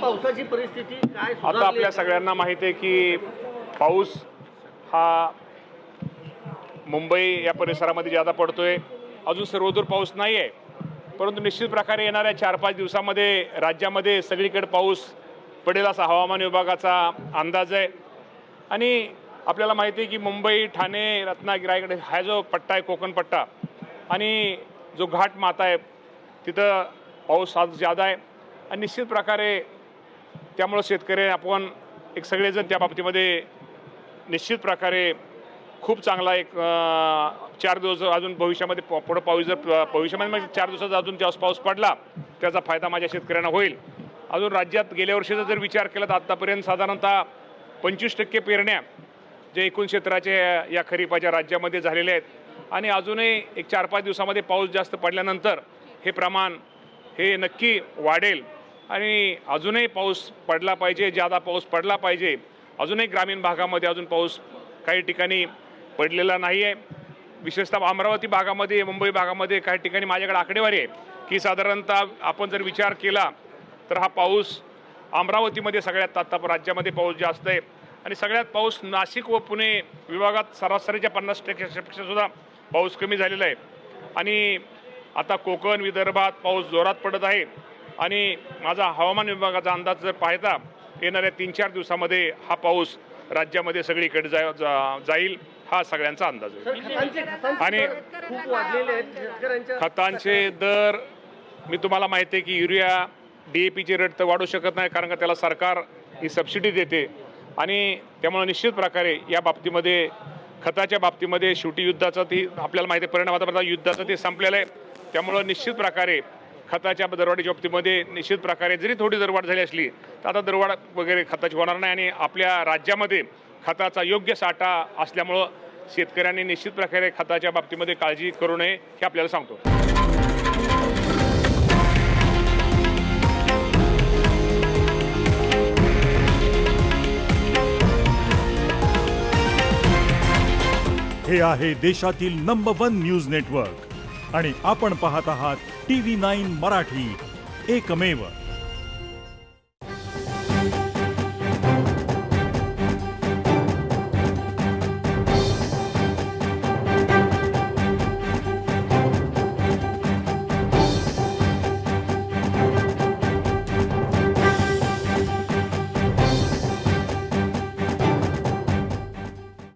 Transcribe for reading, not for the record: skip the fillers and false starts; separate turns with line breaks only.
पावसाची परिस्थिती काय
आता आपल्या सगळ्यांना माहिती आहे की पाऊस हा मुंबई या परिसरामध्ये ज्यादा पडतोय. अजून सर्वदूर पाऊस नाही आहे, परंतु निश्चित प्रकारे येणाऱ्या 4-5 दिवसामध्ये राज्यामध्ये सगळीकडे पाऊस पडेल असा हवामान विभागाचा अंदाज आहे. आणि आपल्याला माहिती आहे की मुंबई, ठाणे, रत्नागिरी, रायगड हा जो पट्टा आहे, कोकण पट्टा, आणि जो घाट माता आहे तिथं पाऊस आज ज्यादा आहे. आणि निश्चित प्रकारे त्यामुळं शेतकरी आपण एक सगळेजण त्या बाबतीमध्ये निश्चित प्रकारे खूप चांगला एक 4 दिवस अजून भविष्यामध्ये पुढं पाऊस जर भविष्यामध्ये म्हणजे 4 दिवसाचा अजून त्यावेळेस पाऊस पडला त्याचा फायदा माझ्या शेतकऱ्यांना होईल. अजून राज्यात गेल्या वर्षीचा जर विचार केला तर आत्तापर्यंत साधारणतः 25% पेरण्या जे एकूण क्षेत्राचे या खरीपाच्या राज्यामध्ये झालेले आहेत. आणि अजूनही एक 4-5 दिवसामध्ये पाऊस जास्त पडल्यानंतर हे प्रमाण हे नक्की वाढेल. आणि अजूनही पाऊस पडला पाहिजे, ज्यादा पाऊस पडला पाहिजे. अजूनही ग्रामीण भागामध्ये अजून पाऊस काही ठिकाणी पडलेला नाही आहे. विशेषतः अमरावती भागामध्ये, मुंबई भागामध्ये काही ठिकाणी माझ्याकडे आकडेवारी आहे की साधारणतः आपण जर विचार केला तर हा पाऊस अमरावतीमध्ये सगळ्यात आता राज्यामध्ये पाऊस जास्त आहे. आणि सगळ्यात पाऊस नाशिक व पुणे विभागात सरासरीच्या 50%पेक्षा सुद्धा पाऊस कमी झालेला आहे. आणि आता कोकण, विदर्भात पाऊस जोरात पडत आहे. आणि माझा हवामान विभागाचा अंदाज जर पाहता येणाऱ्या 3-4 दिवसामध्ये हा पाऊस राज्यामध्ये सगळीकडे जाईल हा सगळ्यांचा अंदाज आहे. आणि खतांचे दर मी तुम्हाला माहिती आहे की युरिया, DAPचे रेट तर वाढू शकत नाही, कारण का त्याला सरकार ही सबसिडी देते. आणि त्यामुळे निश्चित प्रकारे या बाबतीमध्ये खताच्या बाबतीमध्ये शेवटी युद्धाचा ती आपल्याला माहिती आहे परिणाम आता युद्धाचं ते संपलेलं आहे. त्यामुळं निश्चित प्रकारे खताच्या दरवाढीच्या बाबतीमध्ये निश्चित प्रकारे जरी थोडी दरवाढ झाली असली तर आता दरवाढ वगैरे खताची होणार नाही. आणि आपल्या राज्यामध्ये खताचा योग्य साठा असल्यामुळं शेतकऱ्यांनी निश्चित प्रकारे खताच्या बाबतीमध्ये काळजी करू नये हे आपल्याला सांगतो.
हे आहे देशातील नंबर 1 न्यूज नेटवर्क आणि आपण पाहत आहात TV9 मराठी, एकमेव.